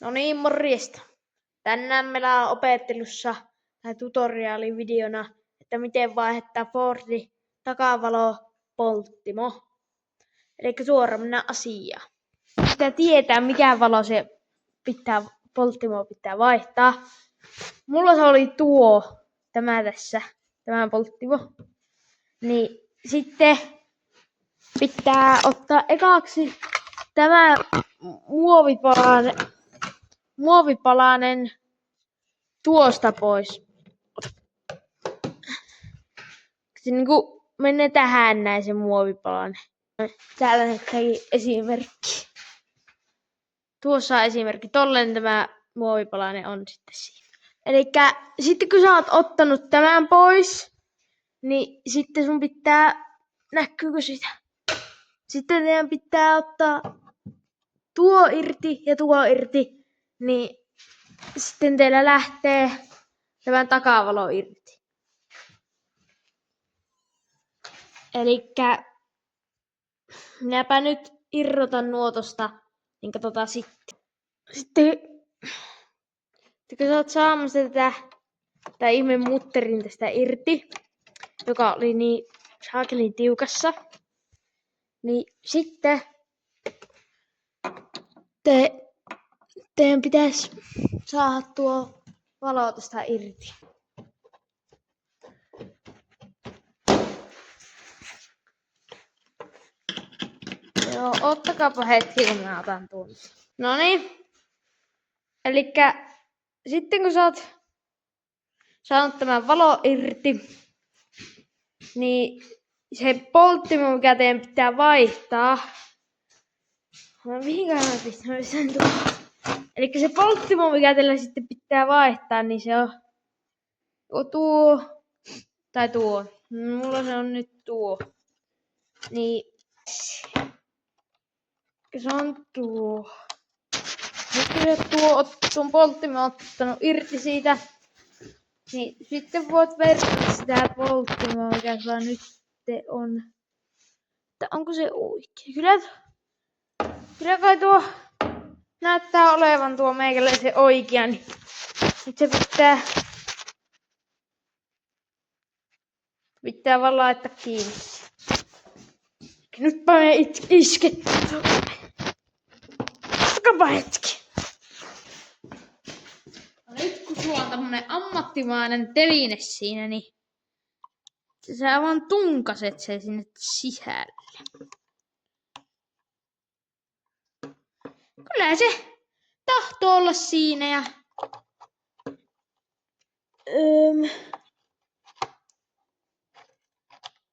No niin, morjesta. Tänään meillä on opettelussa tai tutoriaalivideona, että miten vaihtaa Fordi takavalo polttimo. Eli suoraan mennään asiaan. Pitää tietää, mikä valo se polttimo pitää vaihtaa. Mulla se oli tämä tässä, tämä polttimo. Niin sitten pitää ottaa ekaksi tämä muovipalanen tuosta pois. Se niinku menee tähän näin se muovipalanen. Täällä näyttääkin esimerkki. Tuossa on esimerkki. Tolleen tämä muovipalanen on sitten siinä. Elikkä sitten kun sä oot ottanut tämän pois, niin sitten sun pitää, näkyykö sitä? Sitten teidän pitää ottaa tuo irti ja tuo irti, niin sitten teillä lähtee tämän takavalo irti. Elikkä minäpä nyt irrotan nuotosta, niin katsotaan sitten. Sitten kun sä oot saamassa tätä ihme mutterin tästä irti, joka oli niin saakelin tiukassa, niin sitten teidän pitäisi saada tuo valo tästä irti. Joo, ottakaapa hetki, kun mä otan tuon. Noniin. Elikkä sitten kun sä oot saanut tämän valo irti, niin se polttimo, mikä teidän pitää vaihtaa. Mihinkähän mä pistän tuon? Elikkä se polttimo, mikä teillä sitten pitää vaihtaa, niin se on tuo tai tuo. Mulla se on nyt tuo. Niin se on tuo. Nyt kun tuon polttimon ottanut irti siitä, niin sitten voit verrata sitä polttimoa, mikä sulla nyt on. Että onko se oikein? Kyllä kai tuo näyttää olevan tuo meikäläisen oikea, niin nyt se pitää vaan laittaa kiinni. Nyt me iskettä. Otakapa hetki. No nyt kun sulla on tämmönen ammattimainen teline siinä, niin sä vaan tunkaset sen sinne sisälle. Kyllä se tahtoo olla siinä ja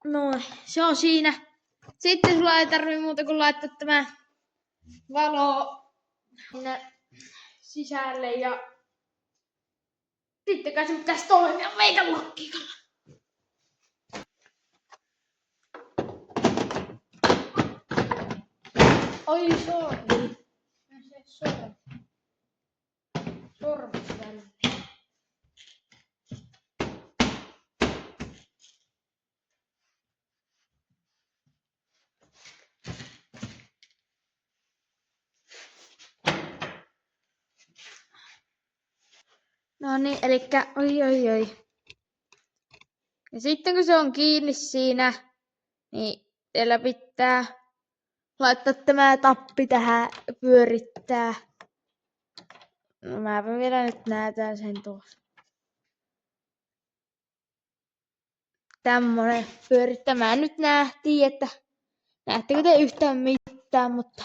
no, se on siinä. Sitten sulla ei tarvii muuta kuin laittaa tämä valo sinne sisälle ja sitten kai se pitäisi toimia meidän logiikalla. Oi sormi. Se sormus väliin. No niin, elikkä oi. Ja sitten kun se on kiinni siinä, niin teillä pitää laittaa tämä tappi tähän pyörittää. No mäpä vielä nyt näytän sen tuossa. Tämmönen pyörittää. Mä nyt nähtiin, että näettekö te yhtään mitään, mutta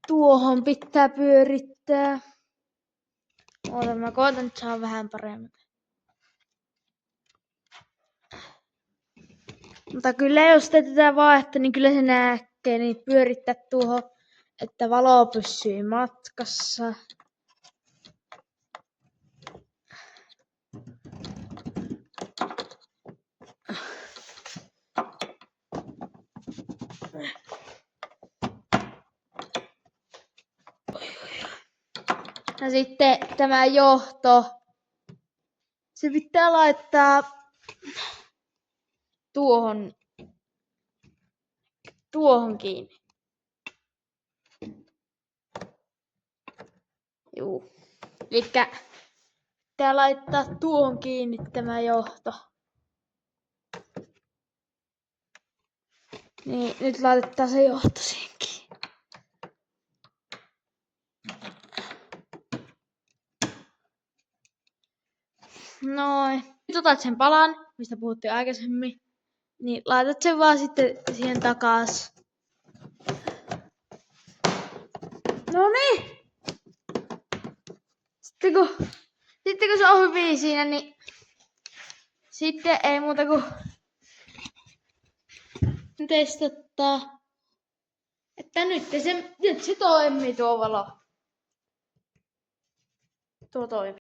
tuohon pitää pyörittää. Oota, mä koitan nyt saada vähän paremmin. Mutta kyllä jos te tätä vaihtaa, niin kyllä se näkee, niin pyörittää tuohon, että valo pysyy matkassa. Ja sitten tämä johto, se pitää laittaa tuohon kiinni. Juu. Elikkä pitää laittaa tuohon kiinni tämä johto. Niin, nyt laitetaan se johto siihen kiinni. Noin. Nyt otat sen palan, mistä puhuttiin aikaisemmin. Niin laitat sen vaan sitten siihen takas. No niin. Sitten kun se on hyvin siinä, niin sitten ei muuta kuin testattaa, että nyt se toimii tuo valo. Tuo toimii.